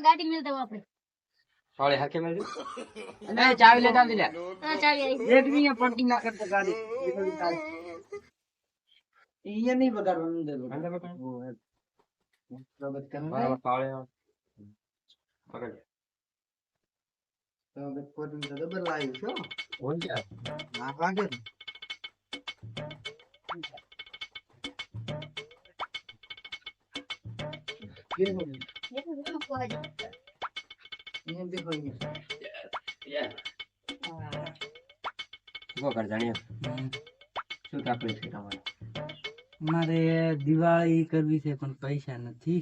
ગાડી મિલતા આપણે સોળે હાકે મેલ અલે ચાવી લેતા આવજે લે હા ચાવી એક ની પટ્ટી ના કરતો ગાડી અહીંયા નહીં બગાડવાનું દે અંદર બગાડ. પ્રગત કરને બરાબર સોળે પકડ પ્રગત કોટિંગ તો ડબલ લાવ્યું છો બોલ જા ના લાગે ને અહીંયા દેખો અહીંયા વો કર જાણીએ શું તકલીફ છે તમારે મારે દિવાળી કરવી છે પણ પૈસા નથી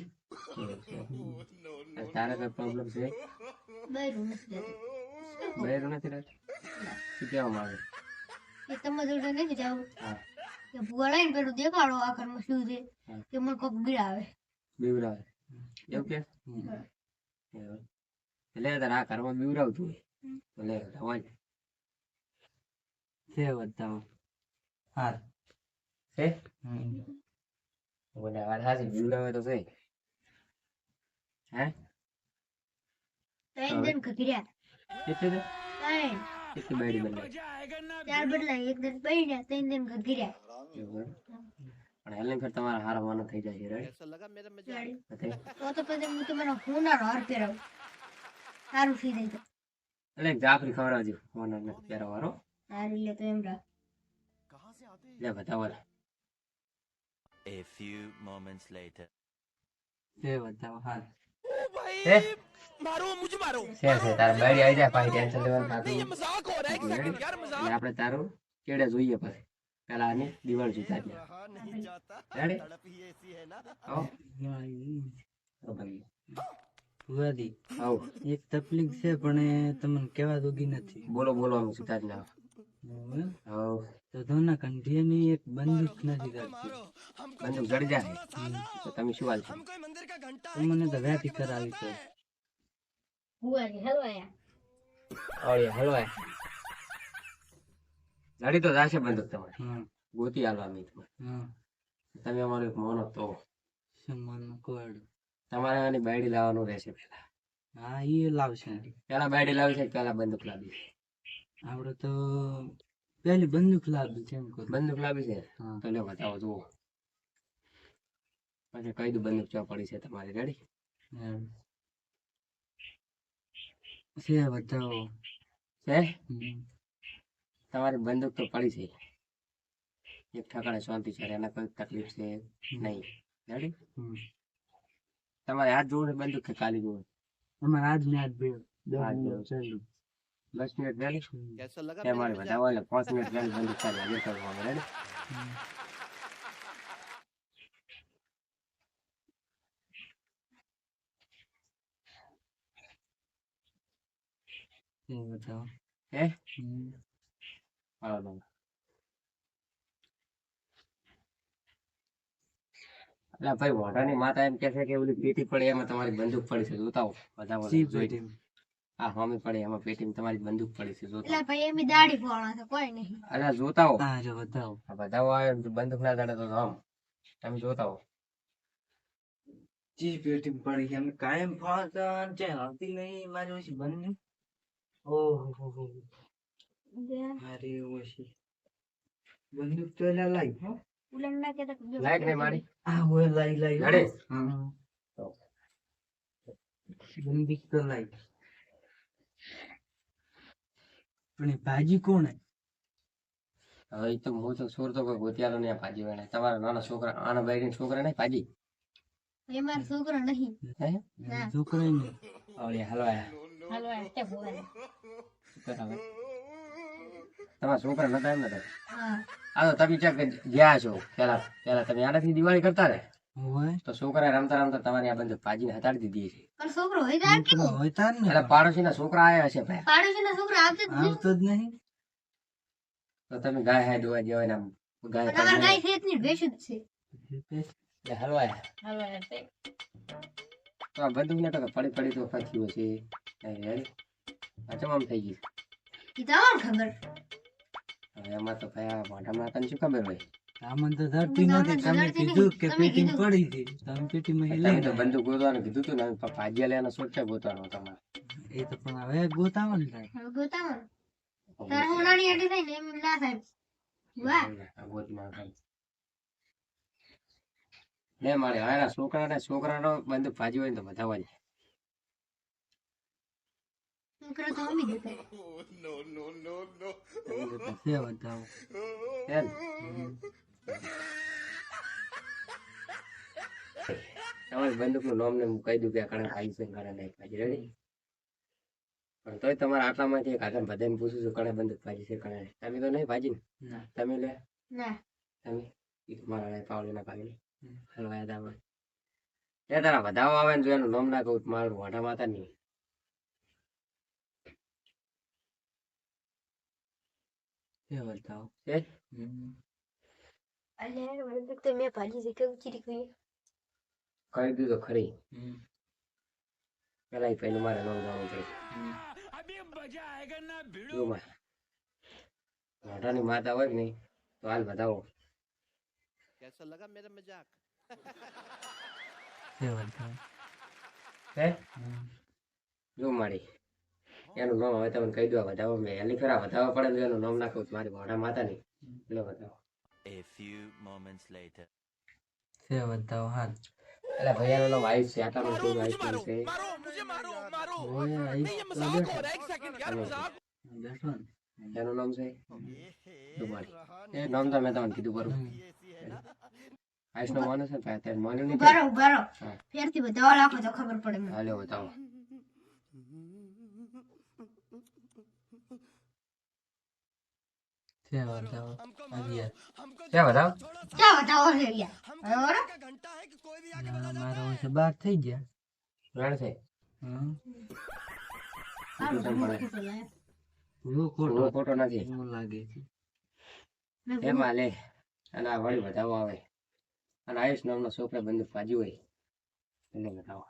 તારે કઈ પ્રોબ્લેમ છે બૈરું નથી બહેર નથી રહેતું શું કહેવા માંગે એ તમે જોડે નહીં જાવ હા કે ભૂવા લઈને પેલું દેખાડો આખરમાં શું છે હા. કે મને કોક ગીરાવે બીવરાવે એવું કે એવું. લે તારે આ ઘરમાં બીવરાવતું હોય તો લે હોય છે બતાવો હા છે બોલે વાત હાચી બીવરાવે તો છે હે ત્રણ દિન ખગીર્યા કેટલી દે ત્રણ કેટલી બાયડી બદલાય ચાર બદલાય એક દિન પૈણ્યા ત્રણ દિન ખગીર્યા એવું એમ? પણ હેલ્ને ફેર તમારા હારા માનો થઈ જાય છે રાઈટ તો પછી હું તમારો હોનારો હાર પહેરાવું સારું થઈ જાય તો એટલે એક જાફરી ખવડાવજો હોનર ને પહેરો વારો સારું લે તો એમ રાખ લે બતાવો લે. A few moments later. છે બતાવો હા હે છે તારે બાયડી આવી જાય પાછી ટેન્શન લેવાનું થતું નથી. એટલે આપણે તારું કેડે જોઈએ પછી પેલા આની દિવાળ જોતા જ રેડી આવો આવો ભાઈ ભુવાજી આવો એક તકલીફ છે પણ એ તમને કહેવા દોગી નથી બોલો બોલો અમે સુતા જ ના હવે આવો તો ધોના કંઠિયાની એક બંદૂક નથી કરતી બંદૂક જડી જાય તો તમે શું હાલ છો તો મને તો વ્યાપી કરાવી છે ભુવાજી હલવાયા ઓય હલવાય જડી તો જાશે બંદૂક તમારે હા ગોતી હાલવા મી હા તમે અમારો એક મોનો તો સમાનનું કોડ તમારે આની બાયડી લાવવાનું રહેશે પેલા હા એ લાવશે પેલા બાયડી લાવી છે પેલા બંદૂક લાવી છે આપણે તો પેલી બંદૂક લાવી છે એમ કરું બંદૂક લાવી છે હા તો લે બતાવો જુઓ પછી કઈ દઉં બંદૂક ચા પડી છે તમારી રેડી એમ. છે બતાવો છે હમ. તમારી બંદૂક તો પડી છે એક ઠકાણે શાંતિ છે એના કોઈ તકલીફ છે નહીં રેડી હમ. તમારે હાથ જોવું છે બંદૂક કે ખાલી જોવું અમારે આજ ને આજ બે હાથ જોવું છે 10 મિનિટ રેડી તે મારે બતાવો એટલે 5 મિનિટ રેડી બંદૂક ચાલી આગળ કરવાનું રેડી છે બતાવો હે હમ. હાલો તમે એટલે ભાઈ મોઢાની માતા એમ કે છે કે ઓલી પેટી પડે એમાં તમારી બંદૂક પડી છે જોતાઓ બતાવો સી જોઈ પેટી હા હોમી પડે એમાં પેટીમાં તમારી બંદૂક પડી છે જોતાઓ એટલે ભાઈ એમની દાઢી ફોડવા છે કોઈ નહીં અલા જોતાઓ હા જો બતાવો આ બતાવો આવે બંદૂક ના ચડે તો આમ તમે જોતાઓ ચીજ પેટી પડી છે અમે કાયમ ફાંસન છે આવતી નહીં મારી ઓછી બંને ઓહો હો અરે ઓછી બંદૂક તો એલા લાઈ હો ઉલમ ના કે લાઈટ નહીં મારી આ હોય લાઈ લાઈ હો. અરે. હા બંદૂક તો લાઈ પણ એ ભાજી કોણ હે હવે ઈ તો હું તો સોર તો કોઈ ગોતિયારો ને ભાજી વેણે તમારા નાના છોકરા આના બાઈ છોકરા નહીં ભાજી એ મારો છોકરો નહીં હે ના છોકરા ને ઓલી હલવાયા હલવા તે ભુવાજી બરાબર તમારા છોકરા નતા એમ નતા હા આ તો તમે ક્યાંક ગયા છો પેલા પેલા તમે આનાથી દિવાળી કરતા ને હોય તો છોકરા રમતા રમતા તમારી આ બંદૂક ભાજીને હટાડી દીધી છે પણ છોકરો હોય તો આપી છોકરા હોય તાર ને એટલે પાડોશીના છોકરા આવ્યા હશે ભાઈ પાડોશીના છોકરા આપશે જ નહીં આવતો જ નહીં તો તમે ગાય હાય દોવા જેવા ને આમ ગાય પણ અમારે ગાય છે જ નહીં ભેંસ જ છે એટલે હલવાયા હલવા તે તો આ બંદૂક ને તો પડી પડી તો ફરતી હશે નહીં રેડી આ તમામ થઈ ગઈ ઈ તો આમ ખબર એમાં તો ભાઈ આ મોઢામાં તને શું ખબર હોય? આમાં તો ધરતી નથી. તમે કીધું કે પેટી પડી હતી, તમે પેટીમાં તમે લઈ તો બંદૂક ગોતવાનું કીધું તું ને ભાજીયા લેવાનો શોખ છે ગોતવાનો તમારે. એ તો પણ હવે ગોતાવો ને સાહેબ. હવે ગોતાવો ને. તારે ઉનાળી અડી થાય ને એમ ના થાય. વાહ. આ ગોતમાં ખાલી. લે મારે હવે છોકરાનો બંદૂક ભાજી હોય ને તો બતાવવા જાય. છોકરો તો અમી જતો. છે બતાવો. એમ? તમારી બંદૂકનું નામ ને હું કહી દઉં કે આ કણે ભાઈ છે કણે નહીં ભાજી. રેડી? પણ તોય તમારા આટલામાંથી એક આધાર બધાને પૂછું છું કણે બંદૂક ભાજી છે કણે નહીં. તમે તો નહીં ભાજી ને? ના. તમે લે ના. તમે ઈ તમારા નહીં પાવડીના ભાગી હલવા યાદ આવે. એ તારા વધાવો આવે ને જો એનું નામ ના કહું તો મારું મોઢા માતા નહીં. છે બતાવો. છે જ? અલે મને તો મેં ભાજી છે કેવું ચીરી કહી. કહી દીધું ખરી. પેલા પેલું મારે નામ જવાનું પડે. જો મોઢાની માતા હોય કે નહીં તો હાલ બતાવો. कैसा लगा मेरा मजाक? છે બતાવો. હે જો મારી એનું નામ હવે તમને કહી દો બતાવો મેં એની ખરા બતાવવા પડે તો એનું નામ નાખું મારી મોઢા માતા નહીં. એટલે બતાવો. A few moments later. છે બતાવો. હાલ. એટલે ભાઈ એનું નામ આયુષ છે. આટલામાં કેવું આયુષ છે? ઓય આઈ તો બેઠો. બેઠો ને. એનું નામ છે જો મારી એ નામ તો મેં તમને કીધું બરોબર. આયુષ નો માનો છે ને ત્યારે માન્યું નહીં. ઉભા રહો, ઉભા રહો. હા. ફેરથી બધાવા લાખો તો ખબર પડે મને. હાલો બતાવો. છે બતાવો. અગિયાર. ક્યાં બતાવો? ક્યાં બતાવો છે યાર? બરાબર? મારા વર્ષે 12 થઈ ગયા. રણ છે હમ. સારું, કેમ પડે? ખોટું લાગે. એવો ખોટો ખોટો નથી એવું લાગે છે. એમાં લે અને આ વળી બતાવો આવે અને આયુષ નામનો છોકરા બંદૂક ભાજી હોય એને બતાવો.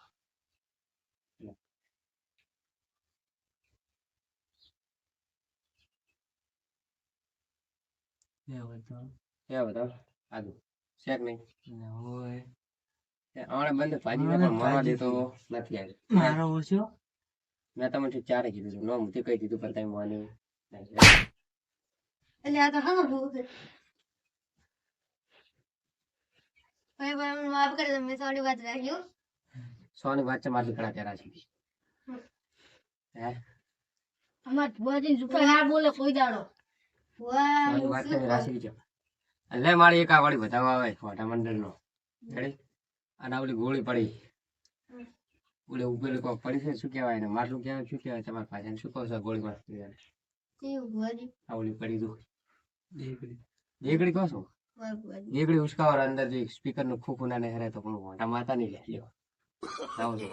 છે બતાવો. ક્યાં બતાવો? આગળ શેક નહીં. ને હોય આણે બંદૂક ભાજી ને પણ મારવા દેતો નથી આવી. મારો ઓછો. મેં તમને ચારે કીધું હતું નામ તે કહી દીધું પણ તમે માન્યું નહીં. એટલે આ તો ખબર બહુ છે. ભાઈ ભાઈ મને માફ કરી દો, મેં થોડી વાત રાખી હો. સોની વાત છે મારા દીકરા તેરા છે. હે અમાર ભુવાજી જુઠ્ઠા ના બોલે કોઈ દાડો. વાહ, સોની વાત છે રાશિ છે. લે મારી એક આ વાળી બતાવવા આવે મોટા મંડળનો. રેડી? અને આ ઓલી ગોળી પડી ઓલે ઉભેલી કોક પડી છે શું કહેવાય એને માટલું કહેવાય શું કહેવાય તમારી પાસે શું કહો છો ગોળી મારતી કેવું ભુવાજી? આ ઓલી પડી તું દીકરી. દેગડી કહો છો? વાહ ભુવાજી. દેગડી ઉસકાવર અંદર જે સ્પીકર નું ખોખું ના ને હરે તો પણ મોટા માતા નહીં લે લ્યો જાઓ છો.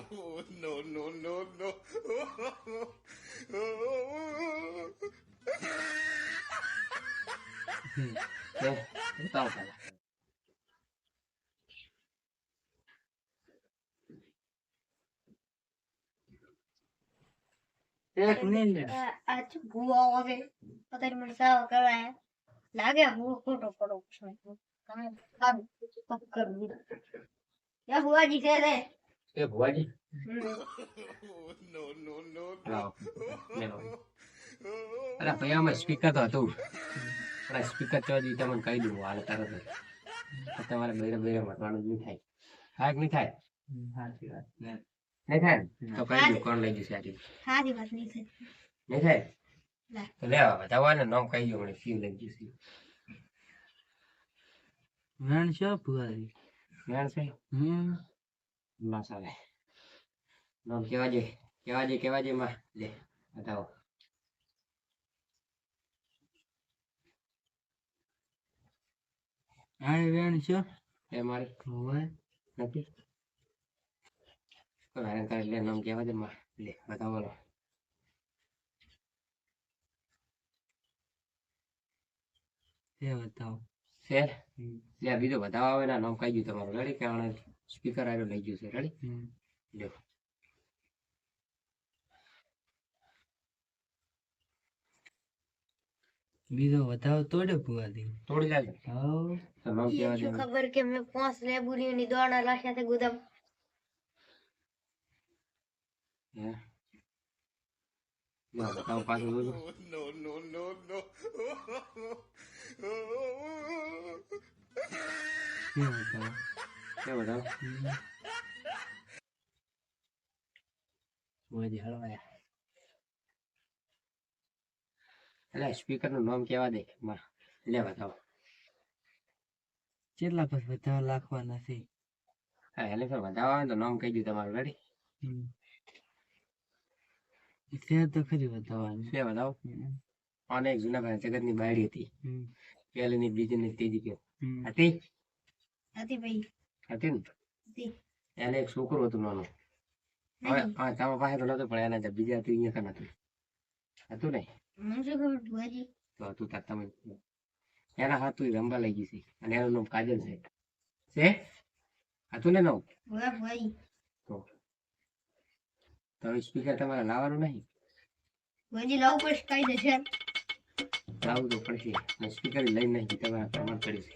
લે, બતાવો પહેલા. એક નહીં લે. આ શું ભુવાઓ છે? પતાઈ મને સાવ કરાય. લાગે હું ખોટો પડો છું. તમે સારું પકડ લીધો. યા ભુવાજી છે રે. એ ભુવાજી હમ. લાવો લેવો. અરે ભાઈ આમાં સ્પીકર તો હતું પણ સ્પીકર તો હજી તમને કહી દઉં હાલ તરત જ. તો તમારે બેરે બેરે મટવાનું જ નહીં થાય. હા કે નહીં થાય? સાચી વાત. ને નહીં થાય ને? તો કહી દઉં કોણ લઈ જશે આજે સારી વાત નહીં થઈ. નહીં થાય ના. તો લેવા બતાવવા ને નામ કહી દઉં મને ફી લઈ જશે. વેણ છે ભુવાજી. મેણ છે ના ચાલે નામ કેવા જે માં લે બતાવો. આ વેણ છે. એ મારી હોય નથી કોઈ હેરાન કરે લે નામ કેવા જે માં લે બતાવો લો. છે બતાવો. છે લે બીજો બતાવવા આવે ને નામ કહી દઉં તમારું રેડી કે સ્પીકર આવ્યો લઈ ગયું છે રેડી લ્યો. બીજો વધાવ તોડે ભુવાજી. તોડી લાગે હાઉ. તો નામ કેવા શું દે ખબર કે મેં 5 લેબુરીઓની દોણા રાખ્યા છે ગુદામ. હે ના બતાવો પાછું બોલો શું બતાવો? કે બતાવો ભુવાજી હળવાયા. એટલે સ્પીકર નું નામ કેવા દે માં લે બતાવો કેટલા પછી વધાવ લાખવાના છે? હા એટલે સર બતાવો આવે તો નામ કહી દઉં તમારું રેડી છે તો ખરી વધાવવાનું. લે બતાવો અને એક જૂના ભાઈ જગત ની બાયડી હતી પહેલી ની બીજી ની ત્રીજી કે હતી હતી ભાઈ હતી ને હતી. એને એક છોકરો હતું નાનો હવે હા તમારા પાસે તો નતું પણ એના બીજા હતું અહીંયા કાં હતું હતું ને મને શું ખબર ભુવાજી. તો હતું તાર તમે એના હાથ રંબા લઈ ગઈ છે અને એનું નામ કાજલ છે હતું ને નામ ભુવા ભુવાજી તો હવે સ્પીકર તમારે લાવવાનું નહીં ભુવાજી લાવું પડશે કાયદેસર. લાવવું તો પડશે અને સ્પીકર લઈને નહીં તમારે પ્રમાણ કરી છે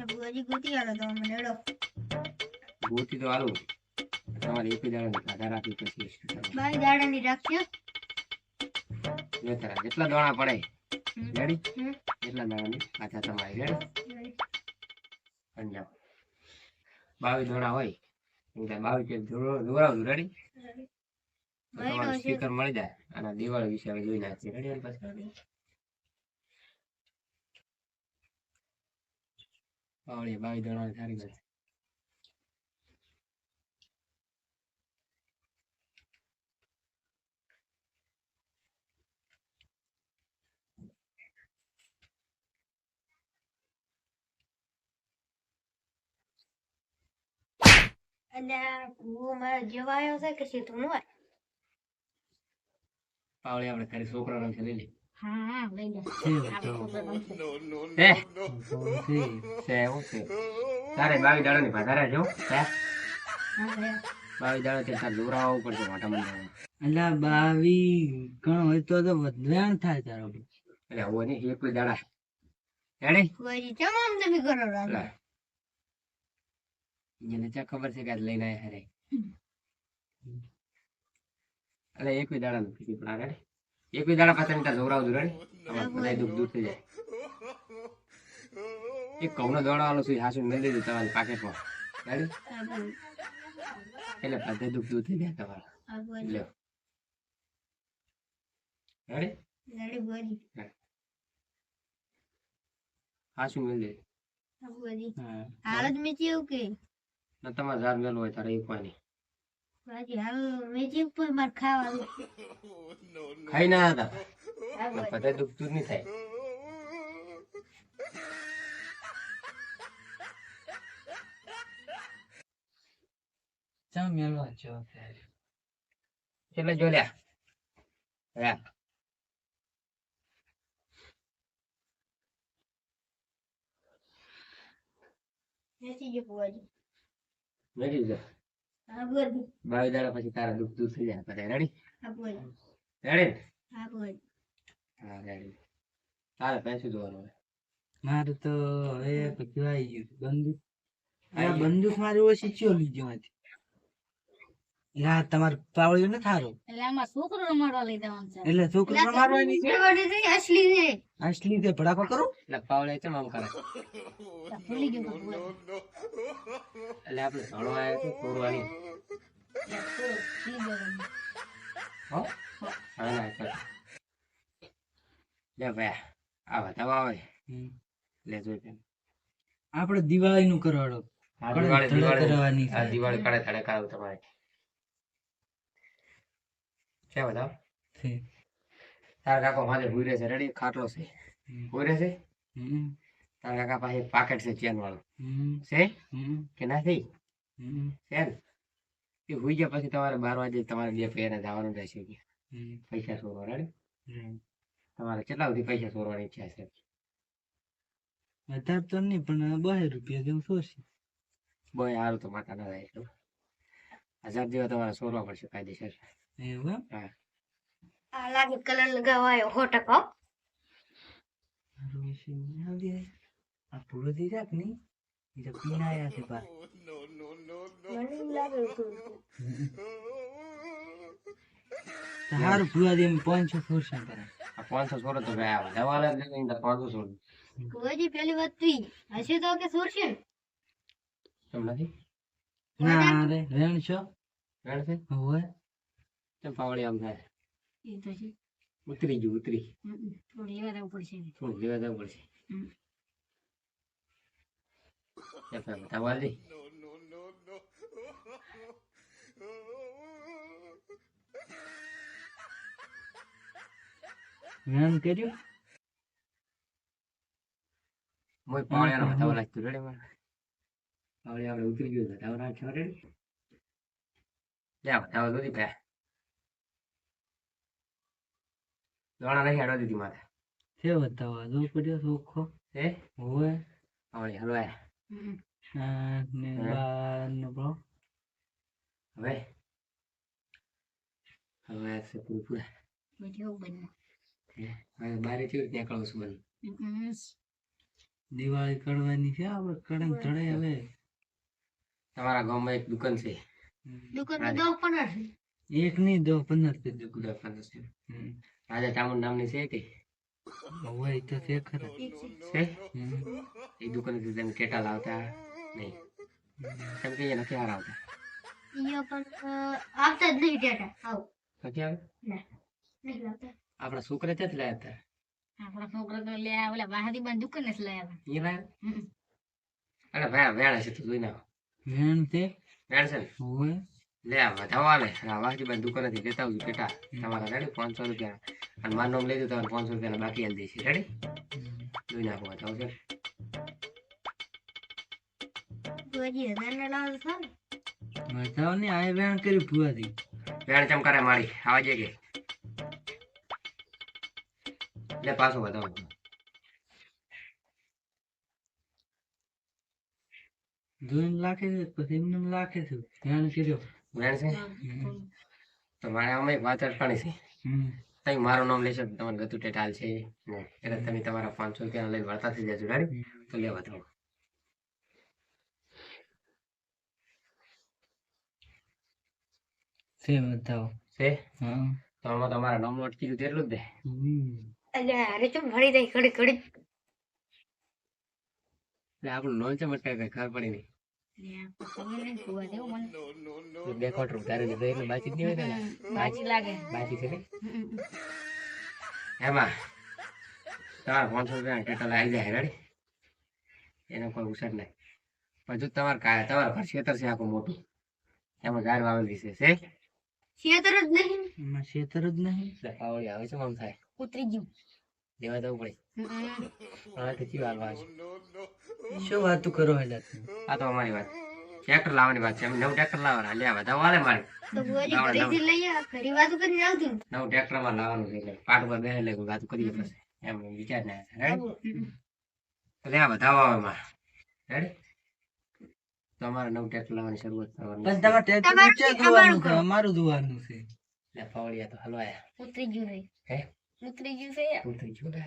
ભુવાજી ગોતી આલો તો મને એડો. ગોતી તો આલું તમારે એક દાડા આધાર રાખવી પછી speaker માં. બાઈ દાડાની રાખજો. જો તારા જેટલા દોણા પડે રેડી હમ. એટલા દોણાની પાછા તમારી રેડી સમજાવો 22 દોણા હોય એટલે 22 કે દોરાવજો રેડી તમારું સ્પીકર મળી જાય અને દિવાળી વિશે હવે જોઈ નાખીએ રેડી પાછા પાવળી 22 દોણા સારી ગઈ અને ભૂવો મારો જેવા આવ્યો છે કે સીધું ન હોય. પાવળી આપણે ઘરે છોકરાનો છે લઈ લે હા હા લઈ લે. છે વધાવ. હે છે. છે એવું છે તારે 22 દાડાની વધારે જો હે હા લે. 22 દાડા તે તાર દોરાવવું પડશે મોટા મંડળ અલા 22 ગણ હોય તો વધ્યાણ થાય તારો. એટલે હું નહીં એક દાડા રેડી ભુવાજી તમામ તમે કરો રાજ. એટલે એને ચા ખબર છે કે આજ લઈને આયા હારે એટલે એક દાડા નથી પીપળા રેડી એક દાડા પાછા તાર દોરાવજો રેડી તમારે બધા દુઃખ દૂર થઈ જાય એક કૌનો દોડાવાલો છે હાસુ મેળ દીધું તમારી પાકેટમાં રેડી હા ભુવાજી. એટલે બધા દુઃખ દૂર થઈ જાય તમારા હા ભુવાજી. લ્યો રેડી રેડી ભુવાજી. હાસુ મેળ દે હા ભુવાજી. હા. હાલ જ મેચી એવું કે ના તમારે ઝાડ મેળવું હોય તારે એક પાણી ભુવાજી હાલ મેચી એવું પણ મારે ખાવાનું. ખાઈ ના હતા હા ભુવાજી. બધા દુઃખ દૂર નહીં થાય ચા મેલવા જો. એટલે જો લ્યા લ્યા મેચી ગયો ભુવાજી. મેળવી દો હા ભુવાજી. 22 દાડા પછી તારા દુઃખ દૂર થઈ જાય બધા રેડી હા ભુવાજી. રેડી હા ભુવાજી. હા રેડી તારે પૈસું જોવાનું હોય મારે તો હવે કહેવાય ગયું બંદૂક. આ બંદૂક મારી ઓછી ચો લીધી માંથી. યા તમાર પાવળિયો ન થારો એટલે આમાં છોકરો રમાડવા લઈ જવાનું છે. એટલે છોકરો મારવાની છે. અસલી છે. અસલી તે ભડાકો કરો. એટલે પાવડે છે આમ કરે ભૂલી ગયો ભુવાજી. એટલે આપણે ઘણો આવ્યો છે પૂરવાની ભૂલી ગયો તમે. હો હા ના ચાલ લે ભાઈ આ બતાવવા આવે લે જોઈ પેન આપણે દિવાળી નું કરવાડો. આ કડક દિવાળી કરવાની છે. આ દિવાળી કડે કડે કરાવું તમારે છે બતાવ છે. તારા કાકો માથે હુઈ રહે છે રેડી ખાટલો છે હુઈ રહે છે હમ. તારા કાકા પાસે પાકેટ છે ચેન વાળું હમ. છે હમ. કે નથી હમ. છે ને એ હુઈ ગયા પછી તમારે 12 વાગે તમારે બે પૈયા જવાનું રહેશે હમ. પૈસા ચોરવા રેડી હમ. તમારે કેટલા સુધી પૈસા ચોરવાની ઈચ્છા છે વધારે તો નહીં પણ 2 રૂપિયા જેવું થશે. બોય હારું તો માતા ના થાય એટલું 1000 જેવા તમારે ચોરવા પડશે કાયદેસર એવું એમ? હા આ લાગે કલર લગાવાયો 100%. મારું ઓછી ના દે આ પૂરો દી રાખ નહીં એ તો પીનાયા છે બા મને એમ લાગે હતું. સારું પૂરા દી 500 ફોર્સન કરે આ 500 છોડો તો ભાઈ આ બધા વાળા જ નહીં તો 500 છોડો ભુવાજી પહેલી વાત તો ઈ હશે તો કે સોરશે ને. કેમ નથી ના રે રેણ છો વેણ છે હોય કેમ પાવડી આમ થાય એ તો છે. ઉતરી ગયું ઉતરી થોડી લેવા દેવું પડશે. થોડું લેવા જવું પડશે કેમ ભાઈ બધા વાળી રેણ કર્યું મોય પાવડિયાનો વધાવો લાગતું રેડી મને પાવડી આપણે ઉતરી ગયું વધાવો નાખ્યો રેડી જા વધાવો દોરી પે દોણા નહીં હેડવા દીધી માથે છે બતાવો જો પડ્યો સોખો હે હોય પાવડી હલવાય ને બાર ને બરો હવે હવે છે પૂરા બધું બને. હવે બારે ચીડ નીકળવું છું બધું દિવાળી કરવાની છે આપણે કડંગ ચડે હવે તમારા ગામમાં એક દુકાન છે દુકાન તો 15 છે. એક નહીં 10 15 કે દુકાન છે રાજા ચામુંડ નામની છે કે હોય તો છે ખરા એક છે. છે એ દુકાન થી તમે કેટા લાવતા નહીં કેમ કે એ નથી હાર આવતા ઈયો પણ આવતા જ નહીં ડેટા. આવો નથી આવે ના નહીં લાવતા. આપણા છોકરા ક્યાંથી લાયા હતા આપણા છોકરા તો લે ઓલા વાહદી બંધ દુકાન જ લાયા. એ લાયા અરે ભાઈ વેણ છે તું જોઈ નાખ વેણ તે વેણ છે ને હોય લે આ વધાવા લે વાહજી બંધ દુકાન થી લેતા આવજો કેટા તમારા રેડી 500 રૂપિયા અને મારું નામ લઈ દો તમારે 500 રૂપિયા બાકી આલી દઈશ રેડી જોઈ નાખો વધાવો છે ભુવાજી 1000 ના લાવો તો સારું. બતાવો ને આ વેણ કરી ભુવાથી વેણ ચમ કરે મારી આવા જઈએ કે લે પાછો વધાવો જોઈને લાખે છે પછી એમને લાખે છે વેણ કર્યો વેણ છે તો મારે આમાં એક વાત અટકાણી છે તમે મારું નામ લેશો તો તમારે ગતું ટેટાલ છે ને એટલે તમે તમારા 500 રૂપિયા લઈને વળતા થઈ જજો રેડી તો લે વધાવો છે બતાવો છે હા તો આમાં તમારા નામ અટકી ગયું તેટલું જ દે અલ્યા અરે ચમ ભરી દઈ ઘડી ઘડી. એટલે આપણું લોન છે મટકા કઈ ખબર પડી નહીં બે ક્વાર્ટર ઉતારી દીધો એટલે બાકી જ નહીં હોય ને બાજી લાગે. બાકી છે ને એમાં તમારા 500 રૂપિયા ટેટલ આવી જાય રેડી એનો કોઈ ઉછેર નહીં પણ જો તમારા ઘર ખેતર છે આખું મોટું એમાં ગાય વાવેલી છે શેતર જ નહીં. એમાં શેતર જ નહીં એટલે પાવડી આવે છે આમ થાય ઉતરી ગયું. લેવા જવું પડે હવે તો ચી વાગવા છે શું વાતું કરો એટલે આ તો અમારી વાત ટ્રેક્ટર લાવવાની વાત છે અમે નવું ટ્રેક્ટર લાવવાના લે બધા વાલે મારે તો ભુવાજી ઘરેથી લઈ આ ઘરી વાતું કરીને આવતું. નવું ટ્રેક્ટર માં લાવવાનું છે એટલે પાટ ઉપર બેસે એટલે વાતું કરીએ પછી એમ વિચાર ના રેડી એટલે આ બધા આવે એમાં રેડી તો અમારે નવું ટ્રેક્ટર લાવવાની શરૂઆત કરવાની પણ તમારે ટ્રેક્ટર તમારું ઊંચા કે જોવાનું અમારું છે અમારું જોવાનું છે એટલે પાવડિયા તો હલવાયા ઉતરી ગયું છે. હે ઉતરી ગયું છે. ઉતરી ગયું લે.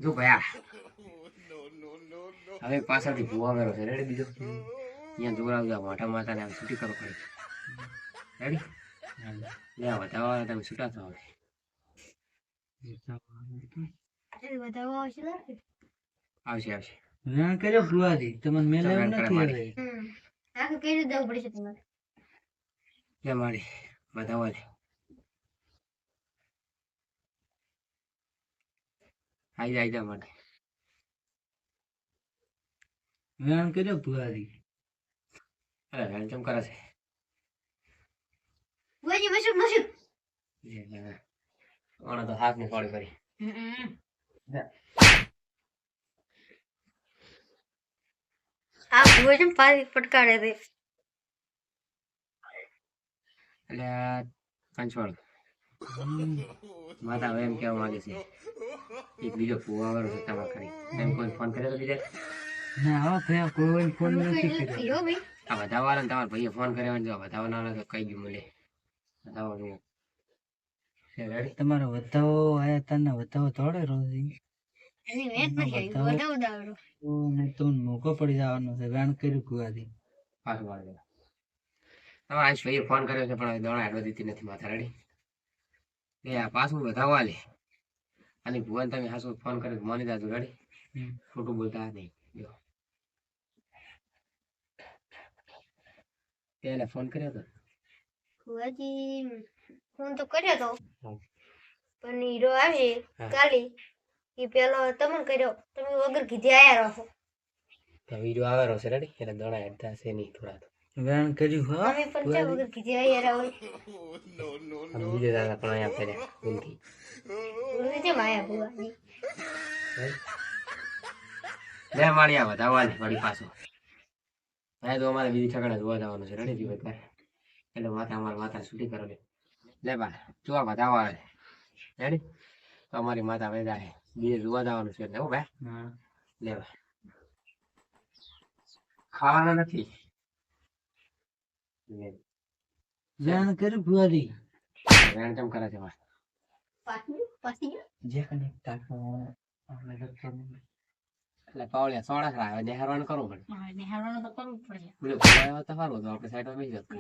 જો ભયા હવે પાછળથી ભૂવા મેરો છે રેડી બીજો અહીંયા જોરાવજો મોટા માતા ને છૂટી કરો પડી રેડી લે વધાવા તમે છૂટા થવા એ વધાવો આવશે લાગે. આવશે આવશે વેણ કર્યો ભુવાથી તમને મેલે એવું વેણ કરે નથી મારી. હવે આખું કેરી દેવું પડશે તમારે. લે મારી વધાવા લે આઈ જા માટે વેણ કર્યો ભુવાથી અરે વેલકમ કરે છે ભુવાજી મશું મશું. ઓણા તો હાથ ની ફોડી કરી આ ભુવાજી પાછી ફટકારે છે. એટલે પંચવાળ માતા હવે એમ કેવા માંગે છે એક બીજો ફુવા વાળો છે તમારા કરી એમ કોઈ ફોન કર્યો તો બીજા ના હવે ભયા કોઈ ફોન નથી કર્યો કર્યો ભાઈ. આ બધા વાળા તમારા ભાઈએ ફોન કર્યો જો બધા વાળા તો કઈ ગયું મળે બધા વાળું રેડી તમારો વધાવો આયા તને વધાવો થોડે રોજ એની વેત નથી આવી વધારે દાવડો ને તો મોકો પડી જવાનો છે વેણ કર્યું કુવાથી પાછું વાળી દે હવે આજ ભાઈએ ફોન કર્યો છે પણ હવે દોણા આડવા દીધી નથી માથા રેડી એ આ પાછું વધાવવા લે અને ભુવન તમે હાસુ ફોન કર્યો માની દાદુ રેડી ખોટું બોલતા નહીં જો એને ફોન કર્યો તો ફુવાજી ફોન તો કર્યો તો હા. પણ હીરો આવે હા. કાલે એ પેલો તમને કર્યો તમે વગર કીધે આયા રહો તો વિડિયો આવેલો છે રેડી એટલે દોણા હેડતા છે નહીં થોડા તો વેણ કર્યું હા તમે પણ ચા વગર કીધે આયા રહો આમ વિડિયો દાદા પણ અહીંયા કર્યા ભૂલથી બોલે છે માયા ફુવાજી લે માળિયા વધાવવા લે વળી પાછો હવે તો અમારે બીજી ઠકાણે જોવા જવાનું છે રેડી જીવત કરે એટલે માથા અમારે માથા છૂટી કરો લે બા જોવા વધાવવા આવે રેડી તો અમારી માતા વેદા છે બીજે જોવા જવાનું છે એટલે હો ભાઈ હા લે બા ખાવાના નથી લે. વેણ કર્યું કુવાથી વેણ કેમ કરે છે બા પાછી જે કને ટાકો આપણે કરતો એટલે પાવળિયા સોડા ખરા નિહારવાનું કરવું પડે મારે નિહાળવાનું તો કરવું પડે પેલું ખવાયો તો સારું તો આપણે સાઈડમાં બેસી જતું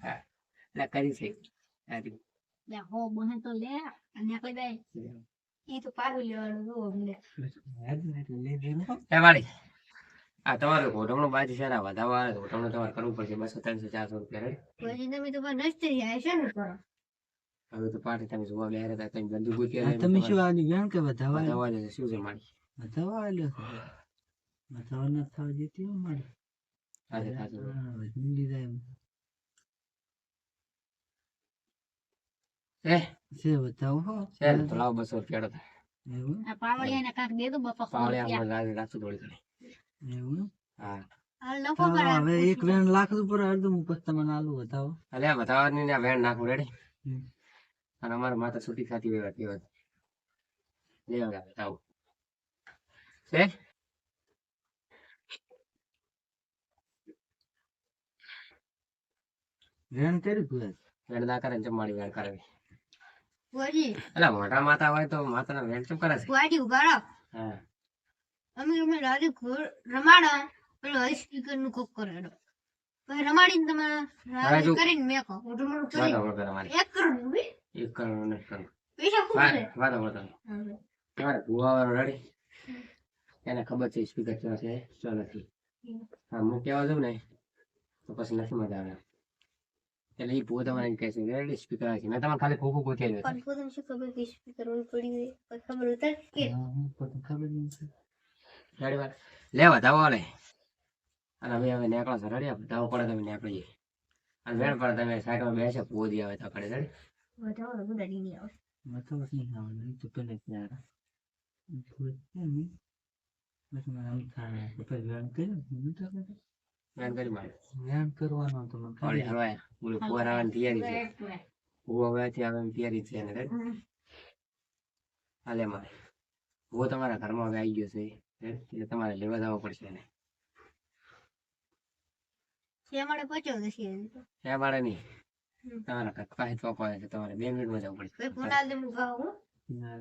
હા એટલે કરી છે હારી. લે હો બને તો લે અને આકલે દે ઈ તો પાછું લેવાનું જો અમને લે દે એ વાળી આ તમારું ઘોટમણું બાજી છે ને વધારવા આવે ઘોટમણું તમારે કરવું પડશે 200 300 400 રૂપિયા રેડી પછી તમે તો પણ નસ્તી આય છે ને કરો હવે તો પાર્ટી તમે જોવા બેહરે હતા તમે બંદૂક ગોતી આ તમે શું આલી વેણ કે વધાવા વધારવા જશે શું છે મારી વધાવા આલ્યો વધાવા ન થાવ જેતી મારે આજે થાતું હા વજન લીધા એમ એ છે બતાવો હો છે ને તો લાવ 200 રૂપિયા હતા એવું આ પાવળિયાને કાક દે દો બાપા પાવળે આપણે રાખશું થોડી ઘણી એવું હા આ લખો તો પર હવે એક વેણ લાખ ઉપર અડધું હું પછી તમને આલુ બતાવો અલે વધારવાની ને વેણ નાખું રેડી હમ. અને અમારે માતા છૂટી ખાતી હોય કેવા લે હવે બતાવો છે વેણ કર્યું કુવાથી વેણ ના કરે ને જમવાડી વેણ કરે વાજી એટલે મોટા માતા હોય તો માતાના વેણ કેમ કરે છે વાજી ઉગાડો હા અમે રાતે રમાડો પેલો સ્પીકર નું કોક કરેડો પછી રમાડીને તમે હવે જો- કરીને મેકો ઓટોમેટિક વાતો કરી વળતો તમારે એક કરું બી એક કરોડ ને કરોડ પૈસા ખૂબ છે વાતો વળતો તમારે ભૂવાવાળો રેડી એને ખબર છે સ્પીકર કેવા છે શું નથી હા હું કહેવા જાઉં ને તો પછી નથી મજા આવે એટલે એ ભૂવો તમારે એમ કહે છે રેડી સ્પીકર છે મેં તમારે ખાલી ભૂખું ગોતી આવ્યું પણ પોતાને શું ખબર કે સ્પીકર ઓન પડી હોય કોઈ ખબર ઉતર કે હા, હું પોતે ખબર નહીં છે. રેડી વાત લે વધાવો લે અને અમે હવે નીકળો છો રેડી વધાવો પડે તમે નીકળીએ અને વેણ પડે તમે સાઈડમાં બેસે ભૂવો દી આવે તો કડે રેડી વધારે બધા ડી આવે બતાવો નહીં ખાવાનું એ તો પેલે જ યાર થોડું છે ને બસ મને આમ થાય પછી વેણ કર્યું હું તો કરું. વેણ કરી મારે વેણ કરવાનો તો મને ઓલી ખબર. હરવાય બોલું ફુવાર આવવાની તૈયારી છે ભૂવો હવેથી આવવાની તૈયારી છે એને રેડી હાલે મારે ભૂવો તમારા ઘરમાં હવે આવી ગયો છે એટલે તમારે લેવા જવો પડશે એને છે અમારે પચાવ દશે એ મારે નહીં તમારા પાસે ચોકો આવે છે તમારે 2 મિનિટમાં જવું પડશે કોઈ ફોન આલ દે હું ખાવ હું ના,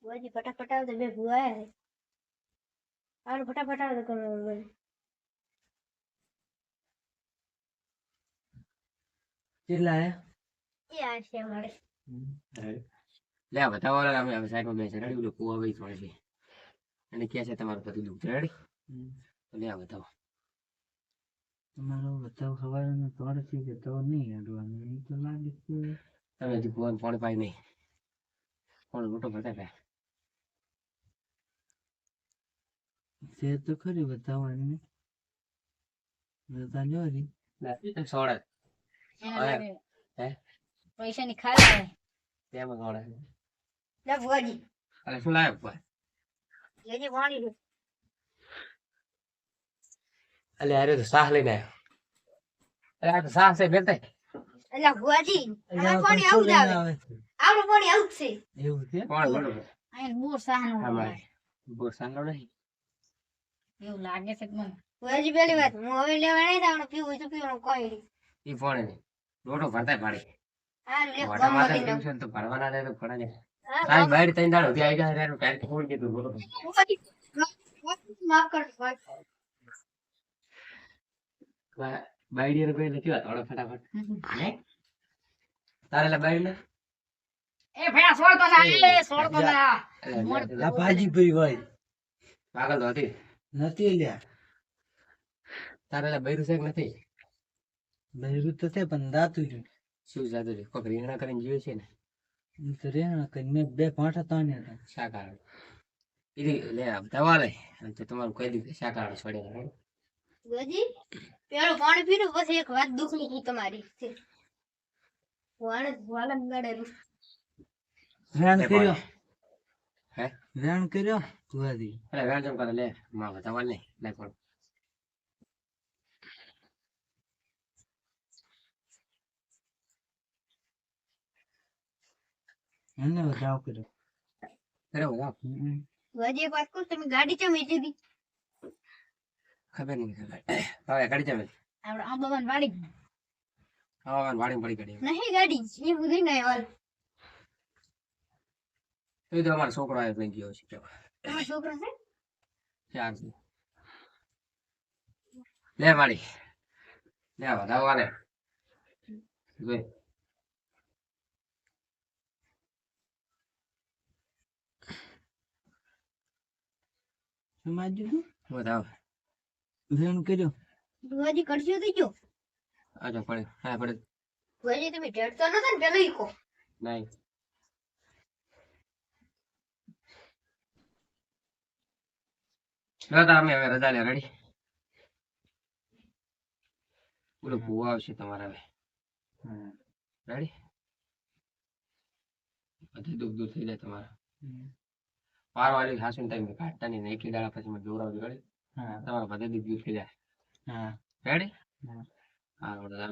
વાજી ફટાફટ આવે તો બે ભૂવા આવે આર ફટાફટ આવે તો કરવાનું કેટલા હે એ આ છે અમારે લે બતાવો લે અમે હવે સાઈડમાં બેસે રેડી બોલો કુવા વહી પડે છે અને કે છે તમારું બધું દુઃખ છે રેડી લે બતાવો તમારો બતાવ સવારનો તોડ છે કે તો નહીં અડવાનું એ તો લાગે છે તમે હજી કુવાનું પાણી પાઈ નહીં કોણ મોટો ભરતા પે છે તો ખરી બતાવવાની બતા જો હજી સોડે હે પૈસા ની ખાલા તેમાં સોડે લે ભુવાજી અરે શું લાવે ઉપર લેજે પાણી લો અલે અરે તો સાહ લઈને આવ્યો અરે આ તો સાહ છે બેતા એટલે ભુવાજી અહીંયા પાણી પાછું આવું જ લઈને આવે આવે છે. આવડું પાણી આવું જ છે એવું છે કોણ મોટો અહીંયા બોર સાહનો અમારે બોર સાંગળો નહીં એવું લાગે છે કે મને હજી પેલી વાત હું હવે લેવા નહીં જવાનું પીવું તો પીવાનું કોઈ નહીં ઈ ફોન નહીં રોટો ભરતા પાડી હા લે મોટા માથે ગમતી પીવું છે ને તો ભરવાના રહે તો ભણે ને હા તારી બાઈડ તઈ દાડો ત્યાં આવી ગયા રે કાઈ ફોન કીધું બોલો માફ કર બાઈડ કોઈ નથી વાત થોડો ફટાફટ હે તારે લે બાઈડ ને એ ભેડા છોડ તો ના એ છોડ તો ના આ ભાજી પી ભાઈ પાગલ તો હતી નથી લ્યા તારે લે બૈરું છે કે નથી બહેરું તો છે પણ દાતું છું શું જાતું છે કોક રીંગણા કરીને જીવે છે ને હું તો રેણા કઈ મેં 2 ભાંઠા તાણ્યા હતા શાકાહાર ઈ લે દવા લે અને તે તમારું કહી દીધું શાકાહાર છોડે ગજી પેલું પાણી પીનું પછી એક વાત દુખની કી તમારી છે વાળન ગડેલું વેણ કર્યો હે વેણ કર્યો તુવાદી અરે વેણ જમ કરે લે માં દવા લે લે કોણ એને વધાવ કર્યો અરે વાહ ગજી એક વાત કહું તમે ગાડી ચમ વેચી દી ખબર નહીં ખબર હવે કાઢી ચાલે આપણે આ બબાન વાડી હા વાડી પડી ગઈ નહીં ગાડી એ બુધી ના વાલ એ તો અમારો છોકરો આવ્યો લઈ ગયો છે તમારો છોકરો છે ચાર છે લે મારી લે વધાવો ને જોઈ સમાજ તું વધાવો વેણ કર્યો ગજી કરશો તો જો આજો પડે હા પડે ગજી તમે ઢેડતો નતો ને પેલો ઈકો નહીં દાદા અમે હવે રજા લે રેડી બોલો ભૂવા આવશે તમારે હવે રેડી બધું દુઃખ દૂર થઈ જાય તમારે પાર વાળી હાસુ ને તમે કાઢતા નહીં એકલી દાડા પછી મેં જોરાવજો રેડી હા તમારે બધે દુઃખ દૂર થઈ જાય હા રેડી હા. હા